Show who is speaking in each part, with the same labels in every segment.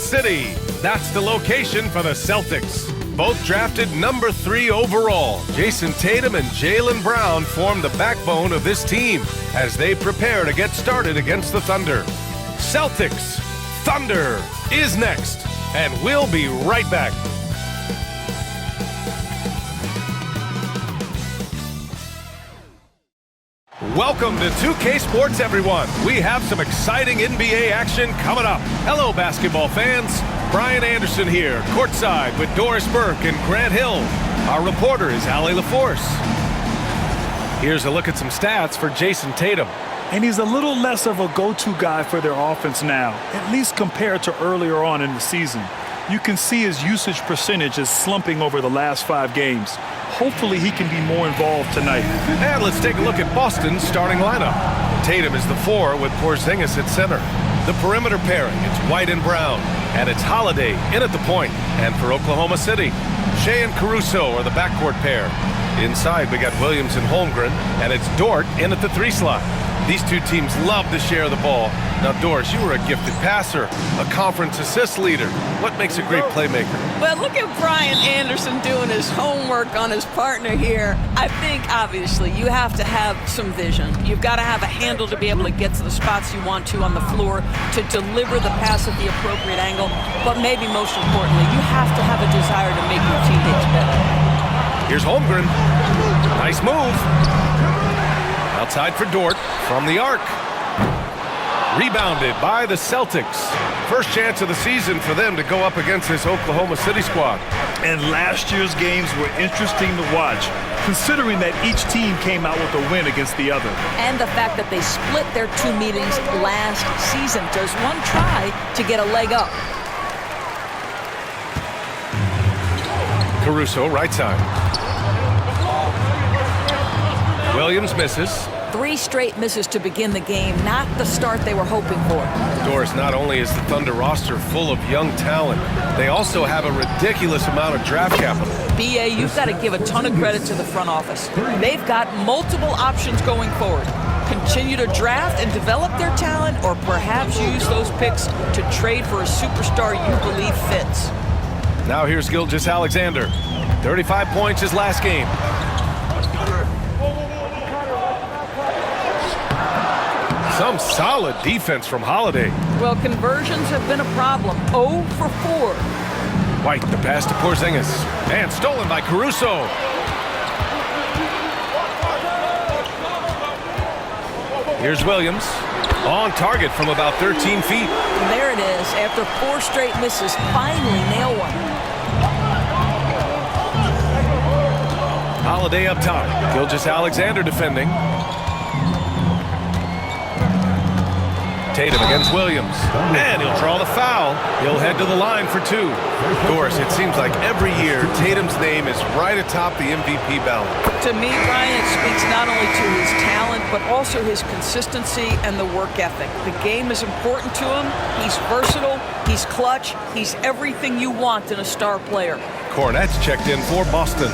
Speaker 1: City. That's the location for the Celtics. Both drafted number 3 overall, Jason Tatum and Jaylen Brown form the backbone of this team as they prepare to get started against the Thunder. Celtics, Thunder is next, and we'll be right back. Welcome to 2K Sports, everyone. We have some exciting NBA action coming up. Hello, basketball fans. Brian Anderson here, courtside with Doris Burke and Grant Hill. Our reporter is Allie LaForce. Here's a look at some stats for Jason Tatum.
Speaker 2: And he's a little less of a go-to guy for their offense now, at least compared to earlier on in the season. You can see his usage percentage is slumping over the last 5 games. Hopefully he can be more involved tonight.
Speaker 1: And let's take a look at Boston's starting lineup. Tatum is the 4 with Porzingis at center. The perimeter pairing, it's White and Brown. And it's Holiday in at the point. And for Oklahoma City, Shea and Caruso are the backcourt pair. Inside, we got Williams and Holmgren. And it's Dort in at the 3 slot. These two teams love to share the ball. Now, Doris, you were a gifted passer, a conference assist leader. What makes a great playmaker?
Speaker 3: Well, look at Brian Anderson doing his homework on his partner here. I think, obviously, you have to have some vision. You've got to have a handle to be able to get to the spots you want to on the floor, to deliver the pass at the appropriate angle. But maybe most importantly, you have to have a desire to make your teammates better.
Speaker 1: Here's Holmgren. Nice move. Outside for Dort from the arc. Rebounded by the Celtics. First chance of the season for them to go up against this Oklahoma City squad.
Speaker 2: And last year's games were interesting to watch, considering that each team came out with a win against the other.
Speaker 3: And the fact that they split their 2 meetings last season. Does one try to get a leg up?
Speaker 1: Caruso, right side. Williams misses.
Speaker 3: 3 straight misses to begin the game, not the start they were hoping for.
Speaker 1: Doris, not only is the Thunder roster full of young talent, they also have a ridiculous amount of draft capital.
Speaker 3: BA, you've got to give a ton of credit to the front office. They've got multiple options going forward. Continue to draft and develop their talent, or perhaps use those picks to trade for a superstar you believe fits.
Speaker 1: Now here's Gilgeous-Alexander. 35 points his last game. Some solid defense from Holiday.
Speaker 3: Well, conversions have been a problem. 0 for 4.
Speaker 1: White, the pass to Porzingis. And stolen by Caruso. Here's Williams. On target from about 13 feet.
Speaker 3: And there it is. After 4 straight misses, finally nail one.
Speaker 1: Holiday up top. Gilgeous-Alexander defending. Tatum against Williams. And he'll draw the foul. He'll head to the line for 2. Doris, it seems like every year Tatum's name is right atop the MVP ballot.
Speaker 3: To me, Brian, it speaks not only to his talent, but also his consistency and the work ethic. The game is important to him. He's versatile. He's clutch. He's everything you want in a star player.
Speaker 1: Cornette's checked in for Boston.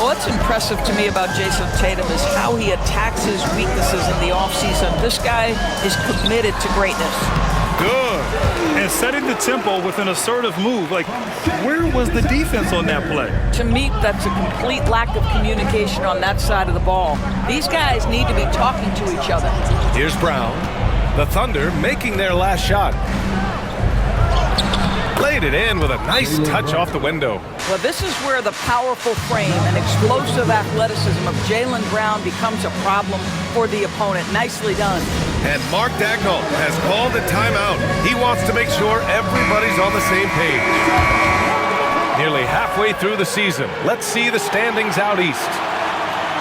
Speaker 3: What's impressive to me about Jason Tatum is how he attacks his weaknesses in the offseason. This guy is committed to greatness.
Speaker 2: Good. And setting the tempo with an assertive move. Like, where was the defense on that play?
Speaker 3: To me, that's a complete lack of communication on that side of the ball. These guys need to be talking to each other.
Speaker 1: Here's Brown. The Thunder making their last shot. Laid it in with a nice touch off the window.
Speaker 3: Well, this is where the powerful frame and explosive athleticism of Jaylen Brown becomes a problem for the opponent. Nicely done.
Speaker 1: And Mark Dagnall has called a timeout. He wants to make sure everybody's on the same page. Nearly halfway through the season. Let's see the standings out east.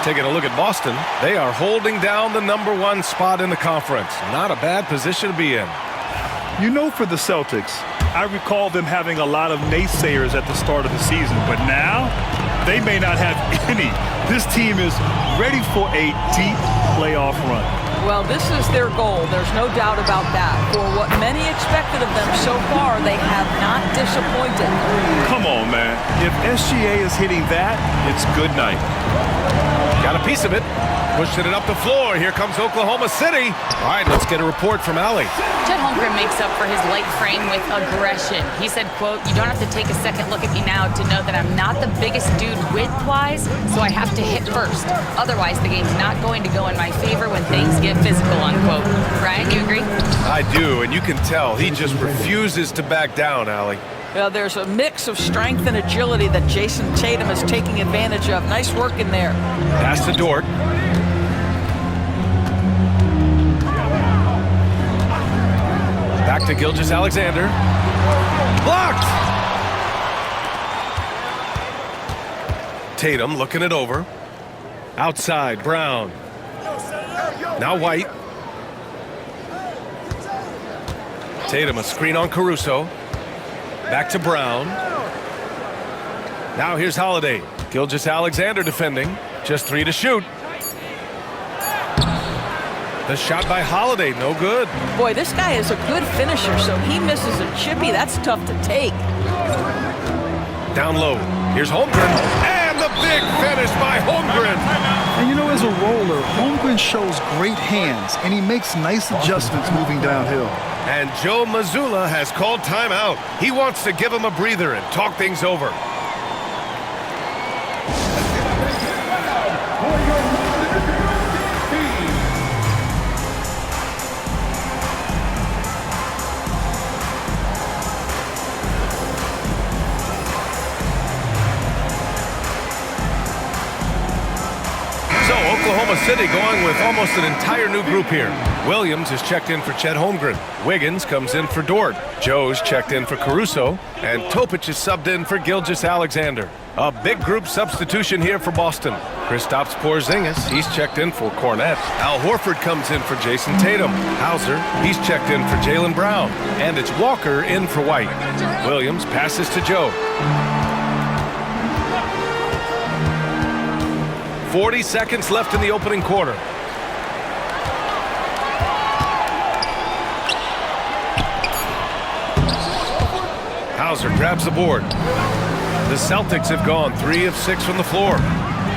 Speaker 1: Taking a look at Boston, they are holding down the #1 spot in the conference. Not a bad position to be in.
Speaker 2: You know, for the Celtics, I recall them having a lot of naysayers at the start of the season, but now they may not have any. This team is ready for a deep playoff run.
Speaker 3: Well, this is their goal. There's no doubt about that. For what many expected of them so far, they have not disappointed.
Speaker 2: Come on, man. If SGA is hitting that, it's good night.
Speaker 1: Got Got a piece of it. Pushing it up the floor. Here comes Oklahoma City. All right, let's get a report from Allie.
Speaker 4: Chet Holmgren makes up for his light frame with aggression. He said, quote, "You don't have to take a second look at me now to know that I'm not the biggest dude width-wise, so I have to hit first. Otherwise, the game's not going to go in my favor when things get physical," unquote. Brian, you agree?
Speaker 1: I do, and you can tell he just refuses to back down, Allie.
Speaker 3: Well, there's a mix of strength and agility that Jason Tatum is taking advantage of. Nice work in there.
Speaker 1: Pass to Dort. Back to Gilgeous-Alexander. Blocked! Tatum looking it over. Outside, Brown. Now White. Tatum, a screen on Caruso. Back to Brown. Now here's Holiday. Gilgeous-Alexander defending. Just 3 to shoot. The shot by Holiday, no good.
Speaker 3: Boy, this guy is a good finisher, so he misses a chippy. That's tough to take.
Speaker 1: Down low. Here's Holmgren. And the big finish by Holmgren.
Speaker 2: And you know, as a roller, Holmgren shows great hands, and he makes nice adjustments moving downhill.
Speaker 1: And Joe Mazzulla has called timeout. He wants to give him a breather and talk things over. Oklahoma City going with almost an entire new group here. Williams is checked in for Chet Holmgren. Wiggins comes in for Dort. Joe's checked in for Caruso. And Topic is subbed in for Gilgeous-Alexander. A big group substitution here for Boston. Kristaps Porzingis, he's checked in for Cornette. Al Horford comes in for Jason Tatum. Hauser, he's checked in for Jaylen Brown. And it's Walker in for White. Williams passes to Joe. 40 seconds left in the opening quarter. Hauser grabs the board. The Celtics have gone 3 of 6 from the floor.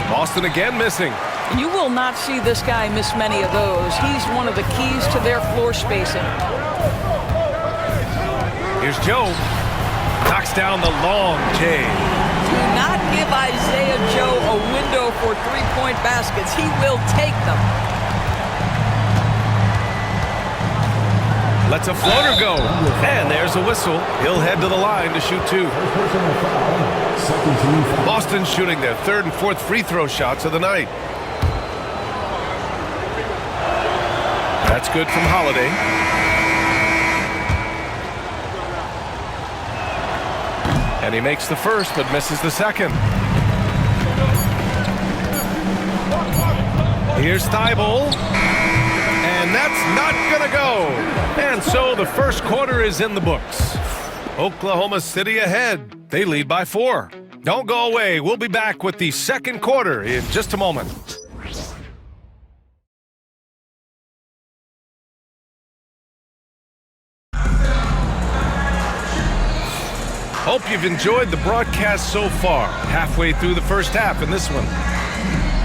Speaker 1: Boston again missing.
Speaker 3: You will not see this guy miss many of those. He's one of the keys to their floor spacing.
Speaker 1: Here's Joe. Knocks down the long J.
Speaker 3: Do not give Isaiah Joe a window for three-point baskets. He will take them.
Speaker 1: Lets a floater go. And there's a whistle. He'll head to the line to shoot 2. Boston's shooting their 3rd and 4th free throw shots of the night. That's good from Holiday. And he makes the first, but misses the second. Here's Thibault. And that's not gonna go. And so the first quarter is in the books. Oklahoma City ahead. They lead by 4. Don't go away. We'll be back with the second quarter in just a moment. Hope you've enjoyed the broadcast so far. Halfway through the first half in this one.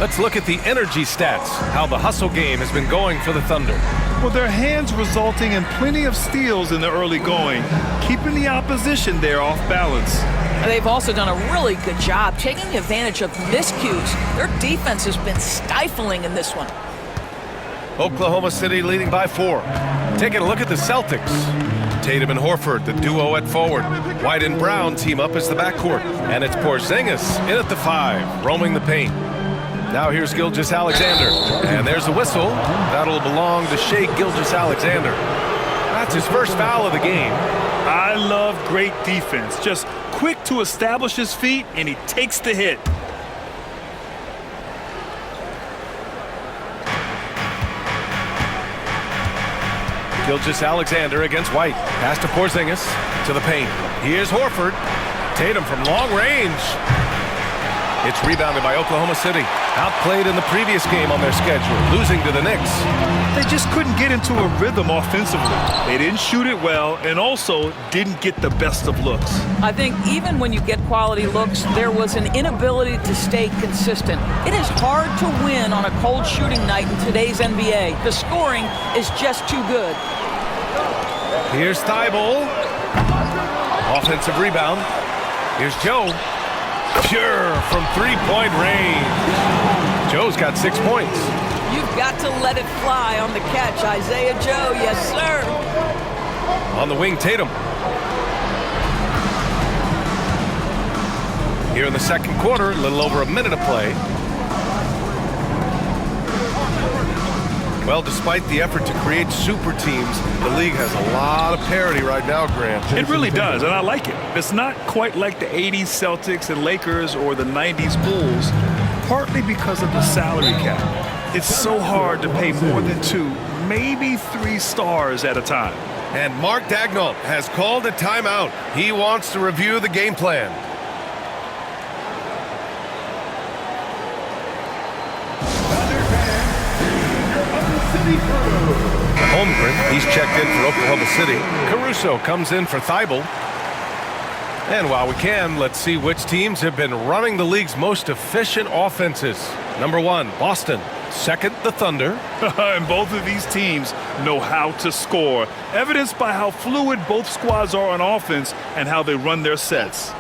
Speaker 1: Let's look at the energy stats, how the hustle game has been going for the Thunder.
Speaker 2: Well, their hands resulting in plenty of steals in the early going, keeping the opposition there off balance.
Speaker 3: They've also done a really good job taking advantage of miscues. Their defense has been stifling in this one.
Speaker 1: Oklahoma City leading by 4. Taking a look at the Celtics. Tatum and Horford, the duo at forward. White and Brown team up as the backcourt. And it's Porzingis in at the 5, roaming the paint. Now here's Gilgeous-Alexander. And there's a whistle. That'll belong to Shai Gilgeous-Alexander. That's his first foul of the game.
Speaker 2: I love great defense. Just quick to establish his feet, and he takes the hit.
Speaker 1: Gilgeous-Alexander against White. Pass to Porzingis to the paint. Here's Horford. Tatum from long range. It's rebounded by Oklahoma City. Outplayed in the previous game on their schedule, losing to the Knicks.
Speaker 2: They just couldn't get into a rhythm offensively. They didn't shoot it well and also didn't get the best of looks.
Speaker 3: I think even when you get quality looks, there was an inability to stay consistent. It is hard to win on a cold shooting night in today's NBA. The scoring is just too good.
Speaker 1: Here's Thibault. Offensive rebound. Here's Joe. Pure from three-point range. Joe's got 6 points.
Speaker 3: You've got to let it fly on the catch, Isaiah Joe. Yes, sir.
Speaker 1: On the wing, Tatum. Here in the second quarter, a little over a minute of play. Well, despite the effort to create super teams, the league has a lot of parity right now, Grant.
Speaker 2: It really does, and I like it. It's not quite like the 80s Celtics and Lakers or the 90s Bulls, partly because of the salary cap. It's so hard to pay more than 2, maybe 3 stars at a time.
Speaker 1: And Mark Daigneault has called a timeout. He wants to review the game plan. Holmgren, he's checked in for Oklahoma City. Caruso comes in for Thibault. And while we can, let's see which teams have been running the league's most efficient offenses. Number 1, Boston. Second, the Thunder.
Speaker 2: And both of these teams know how to score, evidenced by how fluid both squads are on offense and how they run their sets.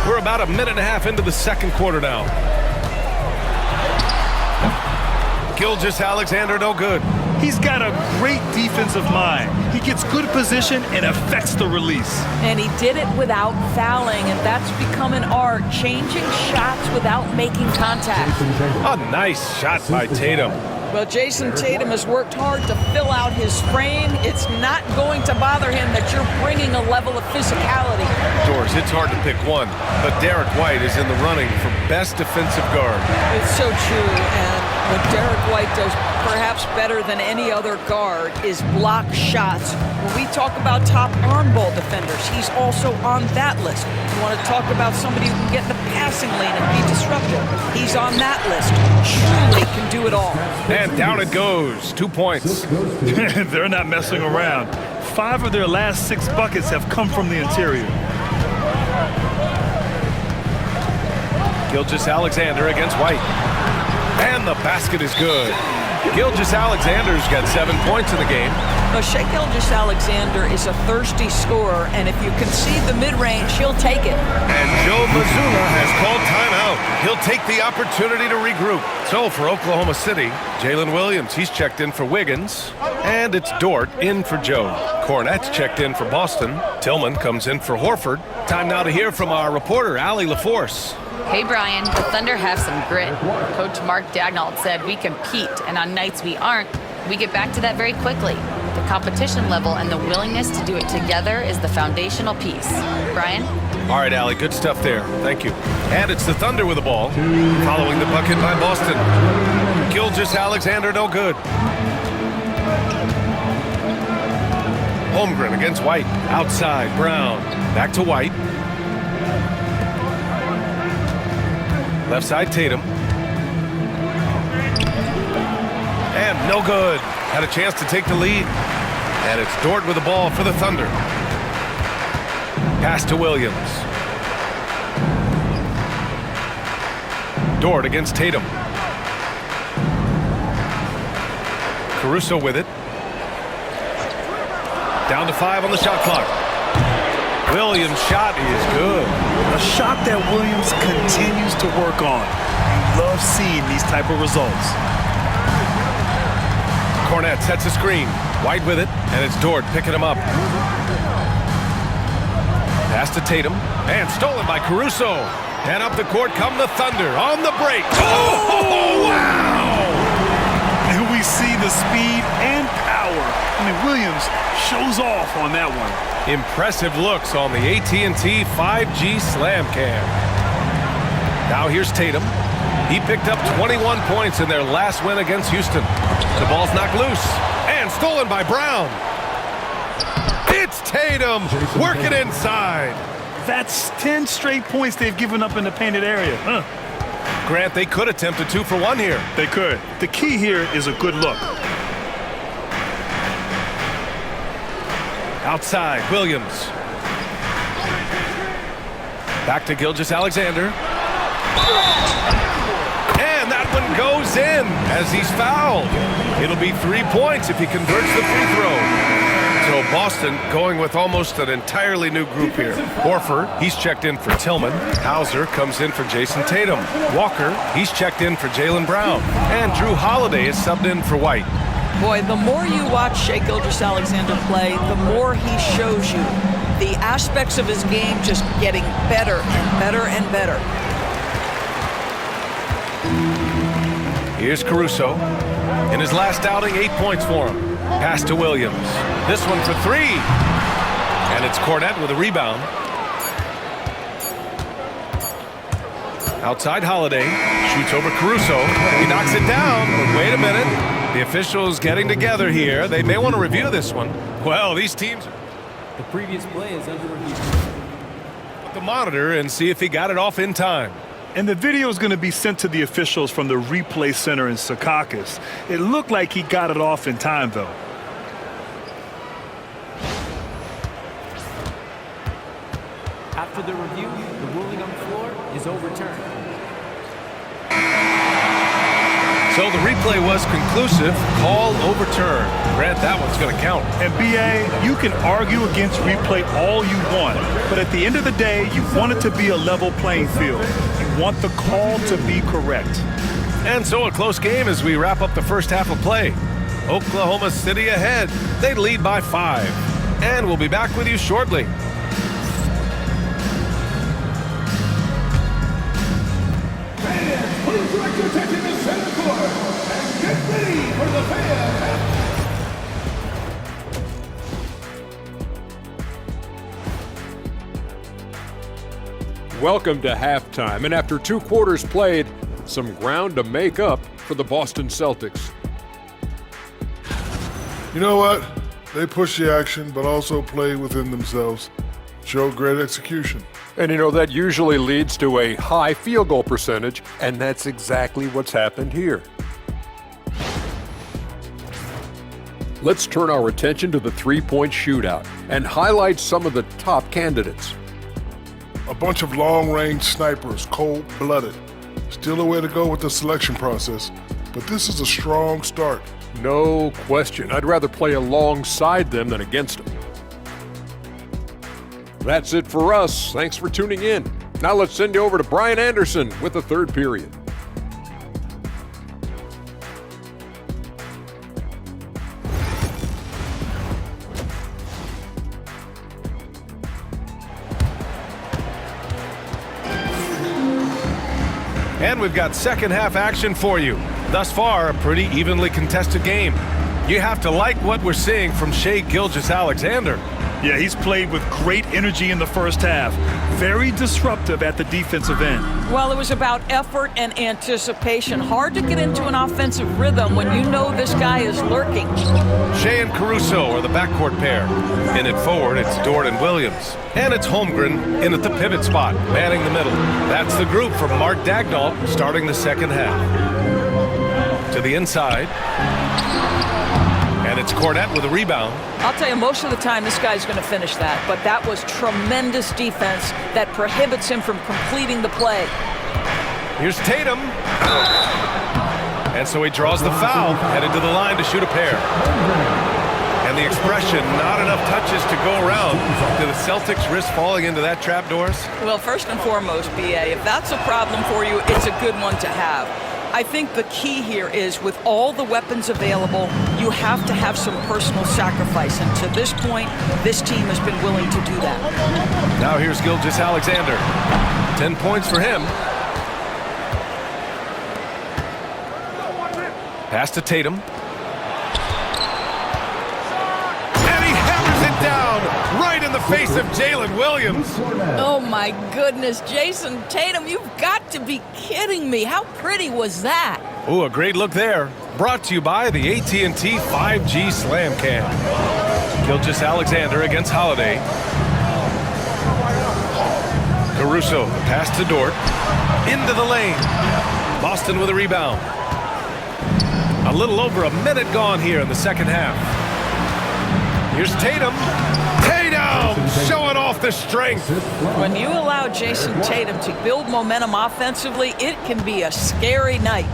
Speaker 1: We're about a minute and a half into the second quarter now. Gilgeous-Alexander, no good.
Speaker 2: He's got a great defensive mind. He gets good position and affects the release.
Speaker 3: And he did it without fouling, and that's become an art, changing shots without making contact.
Speaker 1: A nice shot by Tatum.
Speaker 3: Well, Jason Tatum has worked hard to fill out his frame. It's not going to bother him that you're bringing a level of physicality.
Speaker 1: Doors, it's hard to pick one, but Derek White is in the running for best defensive guard.
Speaker 3: It's so true, and what Derek White does perhaps better than any other guard is block shots. When we talk about top on-ball defenders, he's also on that list. You want to talk about somebody who can get in the passing lane and be disruptive, he's on that list. Truly can do it all.
Speaker 1: And down it goes. 2 points.
Speaker 2: They're not messing around. 5 of their last 6 buckets have come from the interior.
Speaker 1: Gilgeous-Alexander against White. And the basket is good. Gilgeous-Alexander's got 7 points in the game.
Speaker 3: Well, Shai Gilgeous-Alexander is a thirsty scorer, and if you concede the mid-range, he'll take it.
Speaker 1: And Joe Mazzulla has called timeout. He'll take the opportunity to regroup. So for Oklahoma City, Jalen Williams, he's checked in for Wiggins. And it's Dort in for Joe. Cornette's checked in for Boston. Tillman comes in for Horford. Time now to hear from our reporter, Allie LaForce.
Speaker 4: Hey, Brian, the Thunder have some grit. Coach Mark Daigneault said we compete, and on nights we aren't, we get back to that very quickly. The competition level and the willingness to do it together is the foundational piece. Brian?
Speaker 1: All right, Allie, good stuff there. Thank you. And it's the Thunder with the ball, following the bucket by Boston. Gilgeous-Alexander, no good. Holmgren against White. Outside, Brown. Back to White. Left side, Tatum. And no good. Had a chance to take the lead. And it's Dort with the ball for the Thunder. Pass to Williams. Dort against Tatum. Caruso with it. Down to 5 on the shot clock. Williams' shot is good.
Speaker 2: A shot that Williams continues to work on. You love seeing these type of results.
Speaker 1: Cornette sets a screen. White with it, and it's Dort picking him up. Pass to Tatum, and stolen by Caruso. And up the court come the Thunder on the break. Oh, wow!
Speaker 2: And we see the speed and power. I mean, Williams shows off on that one.
Speaker 1: Impressive looks on the AT&T 5G Slam Cam. Now here's Tatum. He picked up 21 points in their last win against Houston. The ball's knocked loose and stolen by Brown. It's Tatum working inside.
Speaker 2: That's 10 straight points they've given up in the painted area.
Speaker 1: Grant, they could attempt a 2 for 1 here.
Speaker 2: They could. The key here is a good look.
Speaker 1: Outside, Williams. Back to Gilgeous-Alexander. And that one goes in as he's fouled. It'll be 3 points if he converts the free throw. So Boston going with almost an entirely new group here. Horford, he's checked in for Tillman. Hauser comes in for Jason Tatum. Walker, he's checked in for Jaylen Brown. And Drew Holiday is subbed in for White.
Speaker 3: Boy, the more you watch Shai Gilgeous-Alexander play, the more he shows you the aspects of his game just getting better and better and better.
Speaker 1: Here's Caruso. In his last outing, 8 points for him. Pass to Williams. This one for 3. And it's Cornette with a rebound. Outside Holiday. Shoots over Caruso. He knocks it down. But wait a minute. The officials getting together here. They may want to review this one. Well, these teams...
Speaker 5: The previous play is under review.
Speaker 1: Put the monitor and see if he got it off in time.
Speaker 2: And the video is going to be sent to the officials from the replay center in Secaucus. It looked like he got it off in time, though.
Speaker 5: After the review, the ruling on the floor is overturned.
Speaker 1: So the replay was conclusive. Call overturned. Grant, that one's going to count.
Speaker 2: And BA, you can argue against replay all you want, but at the end of the day, you want it to be a level playing field. You want the call to be correct.
Speaker 1: And so a close game as we wrap up the first half of play. Oklahoma City ahead. They lead by 5. And we'll be back with you shortly.
Speaker 6: Fans, please direct your attention to center court and get ready for the fan.
Speaker 7: Welcome to halftime, and after 2 quarters played, some ground to make up for the Boston Celtics.
Speaker 8: You know what? They push the action, but also play within themselves. Show great execution.
Speaker 7: And you know, that usually leads to a high field goal percentage, and that's exactly what's happened here. Let's turn our attention to the three-point shootout and highlight some of the top candidates.
Speaker 8: A bunch of long-range snipers, cold-blooded. Still a way to go with the selection process, but this is a strong start.
Speaker 7: No question. I'd rather play alongside them than against them. That's it for us. Thanks for tuning in. Now let's send you over to Brian Anderson with the third period.
Speaker 1: And we've got second half action for you. Thus far, a pretty evenly contested game. You have to like what we're seeing from Shai Gilgeous-Alexander.
Speaker 2: Yeah, he's played with great energy in the first half. Very disruptive at the defensive end.
Speaker 3: Well, it was about effort and anticipation. Hard to get into an offensive rhythm when you know this guy is lurking.
Speaker 1: Shai and Caruso are the backcourt pair. In it forward, it's Dort and Williams. And it's Holmgren in at the pivot spot, manning the middle. That's the group from Mark Daigneault starting the second half. To the inside. And it's Cornette with a rebound.
Speaker 3: I'll tell you, most of the time this guy's going to finish that, but that was tremendous defense that prohibits him from completing the play.
Speaker 1: Here's Tatum. And so he draws the foul, headed to the line to shoot a pair. And the expression, not enough touches to go around. Do the Celtics risk falling into that trap, Doris?
Speaker 3: Well, first and foremost, BA, if that's a problem for you, it's a good one to have. I think the key here is with all the weapons available, you have to have some personal sacrifice. And to this point, this team has been willing to do that.
Speaker 1: Now here's Gilgeous-Alexander. 10 points for him. Pass to Tatum. And he hammers it down right in the face of Jalen Williams.
Speaker 3: Oh, my goodness. Jason Tatum, you've got to be kidding me. How pretty was that?
Speaker 1: Ooh, a great look there. Brought to you by the AT&T 5G Slam Cam. Gilgeous-Alexander against Holiday. Caruso, pass to Dort. Into the lane. Boston with a rebound. A little over a minute gone here in the second half. Here's Tatum. Tatum showing off the strength.
Speaker 3: When you allow Jason Tatum to build momentum offensively, it can be a scary night.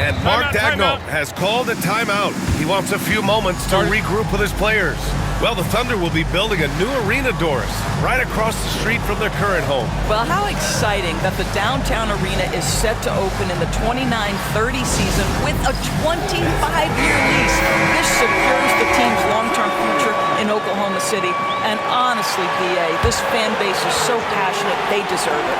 Speaker 1: And Mark Daigneault has called a timeout. He wants a few moments to regroup with his players. Well, the Thunder will be building a new arena, Doris, right across the street from their current home.
Speaker 3: Well, how exciting that the downtown arena is set to open in the 29-30 season with a 25-year lease. This secures the team's long-term future in Oklahoma City. And honestly, DA, this fan base is so passionate, they deserve it.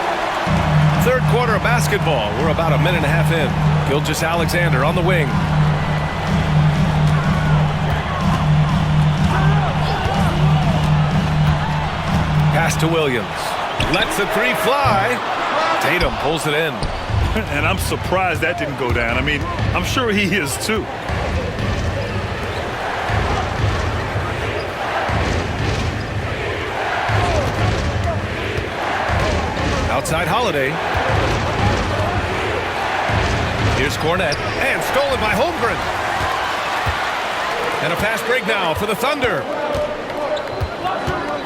Speaker 1: Third quarter of basketball. We're about a minute and a half in. Gilgeous-Alexander on the wing. Pass to Williams. Lets the three fly. Tatum pulls it in.
Speaker 2: And I'm surprised that didn't go down. I mean, I'm sure he is too.
Speaker 1: Outside Holiday. Here's Cornette. And stolen by Holmgren. And a fast break now for the Thunder.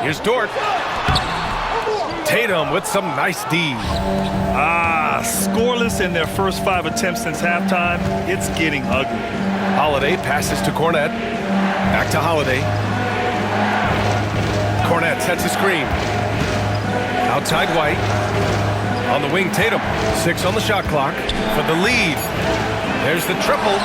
Speaker 1: Here's Dort. Tatum with some nice D.
Speaker 2: Scoreless in their first 5 attempts since halftime. It's getting ugly.
Speaker 1: Holiday passes to Cornette. Back to Holiday. Cornette sets a screen. Outside White. On the wing, Tatum. 6 on the shot clock for the lead. There's the triple.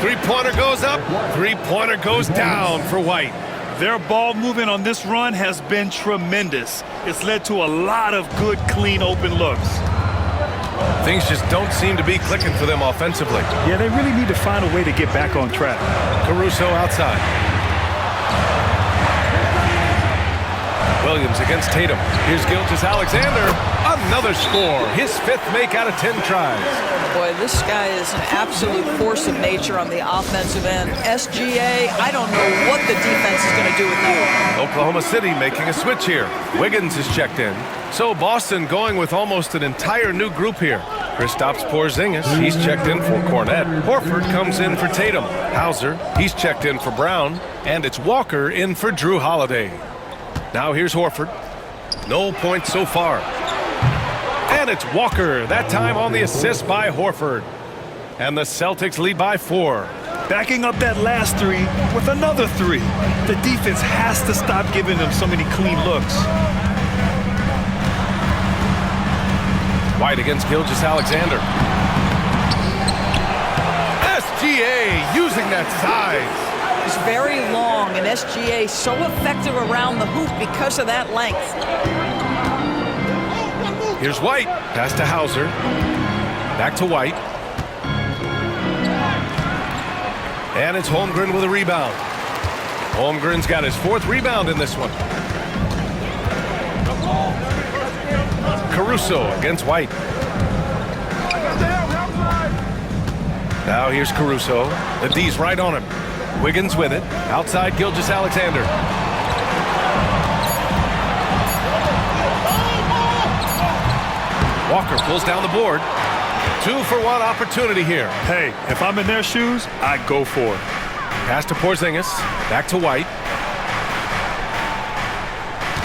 Speaker 1: Three-pointer goes up. Three-pointer goes down for White.
Speaker 2: Their ball movement on this run has been tremendous. It's led to a lot of good, clean, open looks.
Speaker 1: Things just don't seem to be clicking for them offensively.
Speaker 2: Yeah, they really need to find a way to get back on track.
Speaker 1: Caruso outside. Williams against Tatum. Here's Gilgeous-Alexander. Another score. His 5th make out of 10 tries.
Speaker 3: Boy, this guy is an absolute force of nature on the offensive end. SGA, I don't know what the defense is going to do with you.
Speaker 1: Oklahoma City making a switch here. Wiggins is checked in. So Boston going with almost an entire new group here. Kristaps Porzingis, he's checked in for Cornette. Horford comes in for Tatum. Hauser, he's checked in for Brown. And it's Walker in for Drew Holiday. Now here's Horford. No points so far. And it's Walker, that time on the assist by Horford. And the Celtics lead by 4.
Speaker 2: Backing up that last 3 with another 3. The defense has to stop giving them so many clean looks.
Speaker 1: White against Gilgeous-Alexander. SGA using that size.
Speaker 3: It's very long, and SGA so effective around the hoop because of that length.
Speaker 1: Here's White. Pass to Hauser. Back to White. And it's Holmgren with a rebound. Holmgren's got his 4th rebound in this one. Caruso against White. Now here's Caruso. The D's right on him. Wiggins with it. Outside Gilgeous-Alexander. Walker pulls down the board. 2-for-1 opportunity here.
Speaker 2: Hey, if I'm in their shoes, I go for it.
Speaker 1: Pass to Porzingis. Back to White.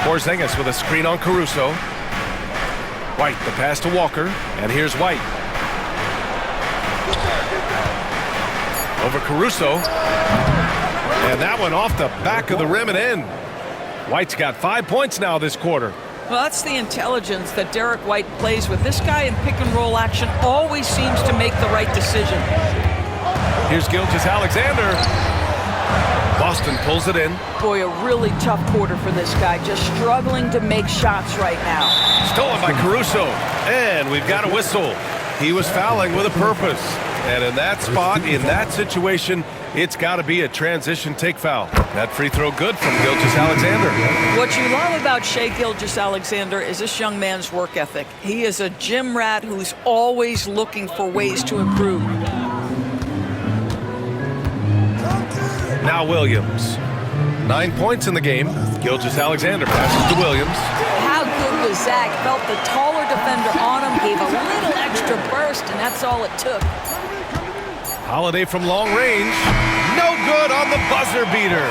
Speaker 1: Porzingis with a screen on Caruso. White, the pass to Walker. And here's White. Over Caruso. And that one off the back of the rim and in. White's got 5 points now this quarter.
Speaker 3: Well, that's the intelligence that Derek White plays with. This guy in pick-and-roll action always seems to make the right decision.
Speaker 1: Here's Gilgeous-Alexander. Boston pulls it in.
Speaker 3: Boy, a really tough quarter for this guy. Just struggling to make shots right now.
Speaker 1: Stolen by Caruso. And we've got a whistle. He was fouling with a purpose. And in that spot, in that situation, it's got to be a transition take foul. That free throw good from Gilgeous-Alexander.
Speaker 3: What you love about Shai Gilgeous-Alexander is this young man's work ethic. He is a gym rat who's always looking for ways to improve.
Speaker 1: Now Williams. 9 points in the game. Gilgeous-Alexander passes to Williams.
Speaker 3: How good was Zach? Felt the taller defender on him, gave a little extra burst, and that's all it took.
Speaker 1: Holiday from long range. No good on the buzzer beater.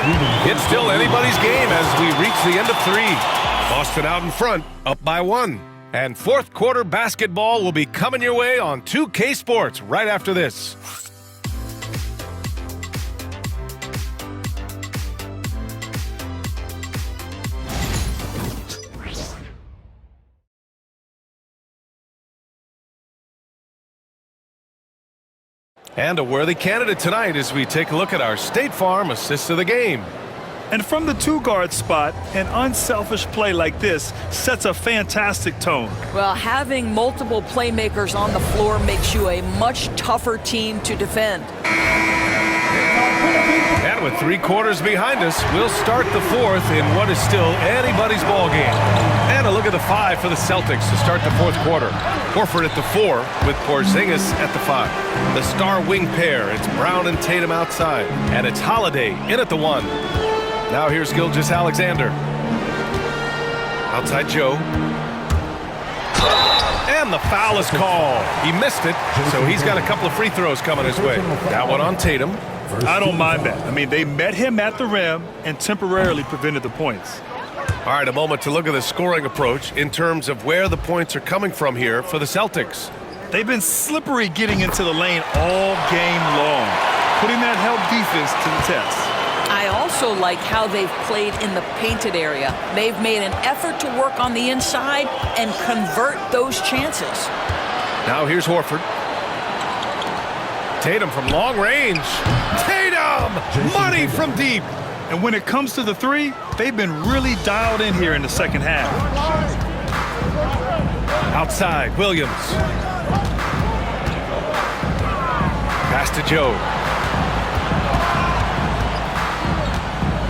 Speaker 1: It's still anybody's game as we reach the end of 3. Boston out in front, up by 1. And fourth quarter basketball will be coming your way on 2K Sports right after this. And a worthy candidate tonight as we take a look at our State Farm assist of the game.
Speaker 2: And from the 2-guard spot, an unselfish play like this sets a fantastic tone.
Speaker 3: Well, having multiple playmakers on the floor makes you a much tougher team to defend.
Speaker 1: And with 3 quarters behind us, we'll start the fourth in what is still anybody's ball game. And a look at the 5 for the Celtics to start the fourth quarter. Horford at the 4 with Porzingis at the 5. The star wing pair, it's Brown and Tatum outside. And it's Holiday in at the 1. Now here's Gilgeous-Alexander. Outside Joe. And the foul is called. He missed it, so he's got a couple of free throws coming his way. That one on Tatum.
Speaker 2: I don't mind that. I mean, they met him at the rim and temporarily prevented the points.
Speaker 1: All right, a moment to look at the scoring approach in terms of where the points are coming from here for the Celtics.
Speaker 2: They've been slippery getting into the lane all game long, putting that help defense to the test.
Speaker 3: I also like how they've played in the painted area. They've made an effort to work on the inside and convert those chances.
Speaker 1: Now here's Horford. Tatum from long range. Tatum! Money from deep.
Speaker 2: And when it comes to the 3, they've been really dialed in here in the second half.
Speaker 1: Outside, Williams. Pass to Joe.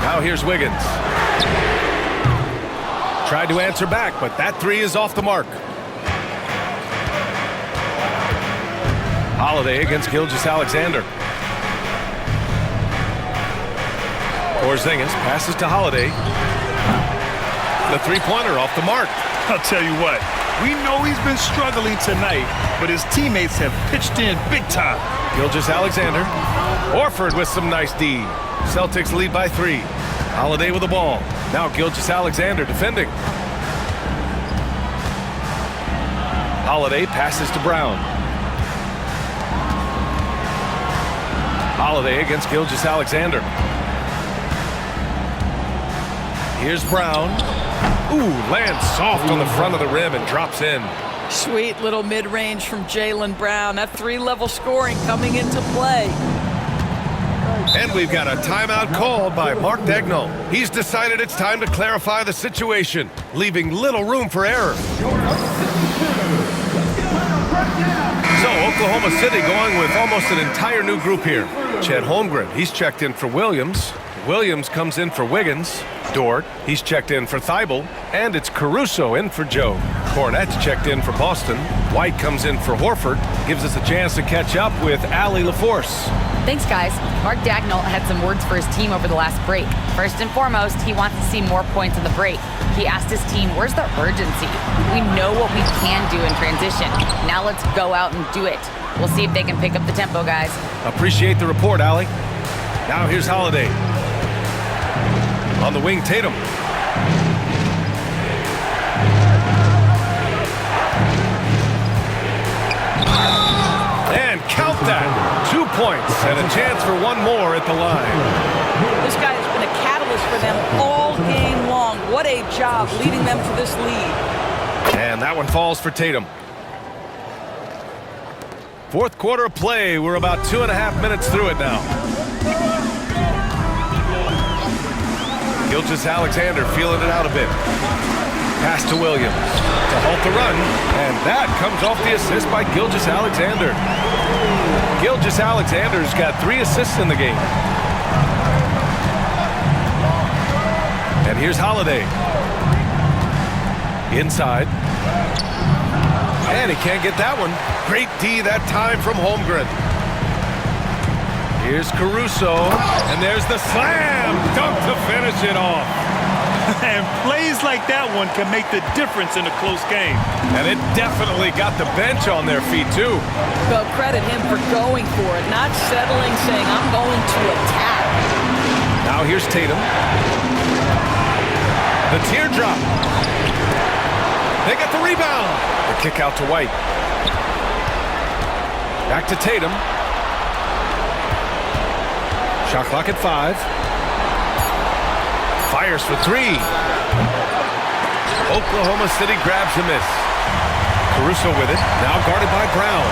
Speaker 1: Now here's Wiggins. Tried to answer back, but that 3 is off the mark. Holiday against Gilgeous-Alexander. Porzingis passes to Holiday. The 3-pointer off the mark.
Speaker 2: I'll tell you what, we know he's been struggling tonight, but his teammates have pitched in big time.
Speaker 1: Gilgeous-Alexander. Horford with some nice D. Celtics lead by 3. Holiday with the ball. Now Gilgeous-Alexander defending. Holiday passes to Brown. Holiday against Gilgeous-Alexander. Here's Brown. Ooh, lands soft on the front of the rim and drops in.
Speaker 3: Sweet little mid-range from Jaylen Brown. That 3-level scoring coming into play.
Speaker 1: And we've got a timeout called by Mark Daigneault. He's decided it's time to clarify the situation, leaving little room for error. So Oklahoma City going with almost an entire new group here. Chet Holmgren, he's checked in for Williams. Williams comes in for Wiggins. Dort, he's checked in for Thibault. And it's Caruso in for Joe. Cornette's checked in for Boston. White comes in for Horford. Gives us a chance to catch up with Allie LaForce.
Speaker 4: Thanks, guys. Mark Daigneault had some words for his team over the last break. First and foremost, he wants to see more points in the break. He asked his team, where's the urgency? We know what we can do in transition. Now let's go out and do it. We'll see if they can pick up the tempo, guys.
Speaker 1: Appreciate the report, Allie. Now here's Holiday. On the wing, Tatum. And count that. 2 points and a chance for one more at the line.
Speaker 3: This guy has been a catalyst for them all game long. What a job leading them to this lead.
Speaker 1: And that one falls for Tatum. Fourth quarter of play. We're about 2.5 minutes through it now. Gilgeous-Alexander feeling it out a bit. Pass to Williams to halt the run, and that comes off the assist by Gilgeous-Alexander. Gilgeous-Alexander's got 3 assists in the game. And here's Holiday. Inside. And he can't get that one. Great D that time from Holmgren. Here's Caruso, and there's the slam dunk to finish it off.
Speaker 2: And plays like that one can make the difference in a close game.
Speaker 1: And it definitely got the bench on their feet, too.
Speaker 3: Well, credit him for going for it, not settling, saying, I'm going to attack.
Speaker 1: Now here's Tatum. The teardrop. They get the rebound. The kick out to White. Back to Tatum. Shot clock at 5. Fires for 3. Oklahoma City grabs a miss. Caruso with it. Now guarded by Brown.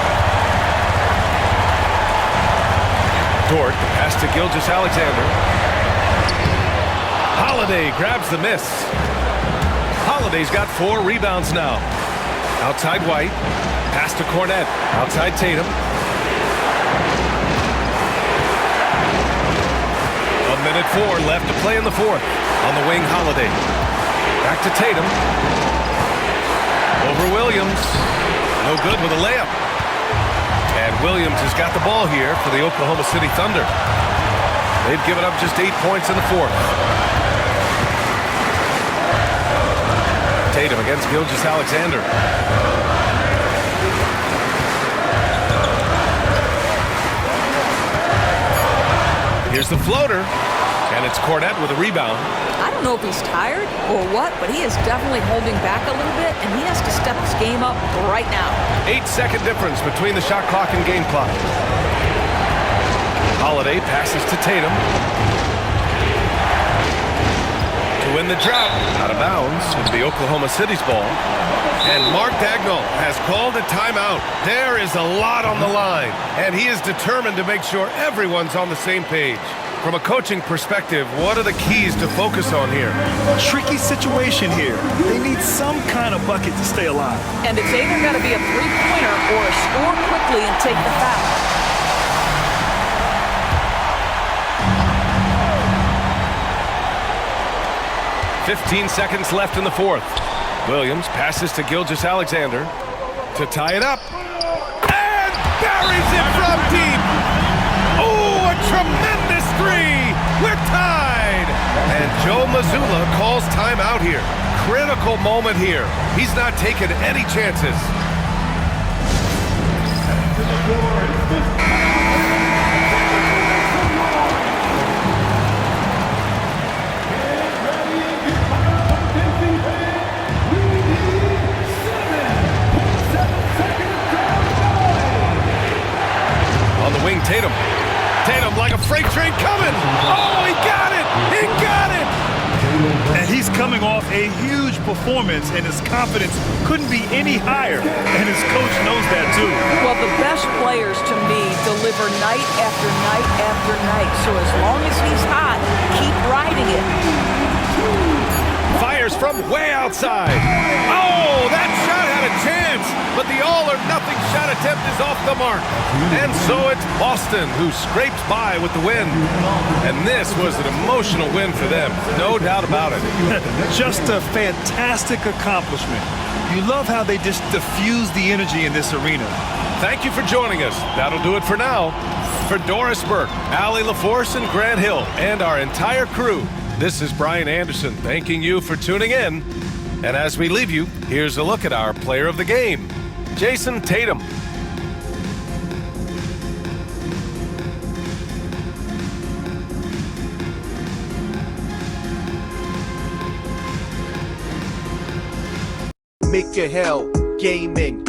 Speaker 1: Dort, the pass to Gilgeous-Alexander. Holiday grabs the miss. Holiday's got 4 rebounds now. Outside White. Pass to Cornette. Outside Tatum. Minute 4 left to play in the 4th. On the wing, Holiday. Back to Tatum. Over Williams. No good with a layup. And Williams has got the ball here for the Oklahoma City Thunder. They've given up just 8 points in the 4th. Tatum against Gilgeous-Alexander. Here's the floater. And it's Cornette with a rebound.
Speaker 3: I don't know if he's tired or what, but he is definitely holding back a little bit, and he has to step his game up right now.
Speaker 1: 8-second difference between the shot clock and game clock. Holiday passes to Tatum. To win the drought, out of bounds, into the Oklahoma City's ball. And Mark Dagnall has called a timeout. There is a lot on the line, and he is determined to make sure everyone's on the same page. From a coaching perspective, what are the keys to focus on here?
Speaker 2: Tricky situation here. They need some kind of bucket to stay alive.
Speaker 3: And it's either got to be a three-pointer or a score quickly and take the foul.
Speaker 1: "15 seconds left in the 4th. Williams passes to Gilgeous-Alexander to tie it up. And buries it from deep. Oh, a tremendous 3. We're tied. And Joe Mazzulla calls timeout here. Critical moment here. He's not taking any chances. On the wing, Tatum. Tatum like a freight train coming. Oh, he got it! He got it!
Speaker 2: And he's coming off a huge performance, and his confidence couldn't be any higher. And his coach knows that, too.
Speaker 3: Well, the best players, to me, deliver night after night after night. So as long as he's hot, keep riding it.
Speaker 1: Fires from way outside. Oh, that shot had a chance, but the all-or-nothing shot attempt is off the mark. And so it's Boston who scrapes by with the win. And this was an emotional win for them, no doubt about it.
Speaker 2: Just a fantastic accomplishment. You love how they just diffuse the energy in this arena.
Speaker 1: Thank you for joining us. That'll do it for now. For Doris Burke, Allie LaForce, and Grant Hill, and our entire crew, this is Brian Anderson thanking you for tuning in. And as we leave you, here's a look at our player of the game, Jason Tatum.
Speaker 9: Make your hell gaming.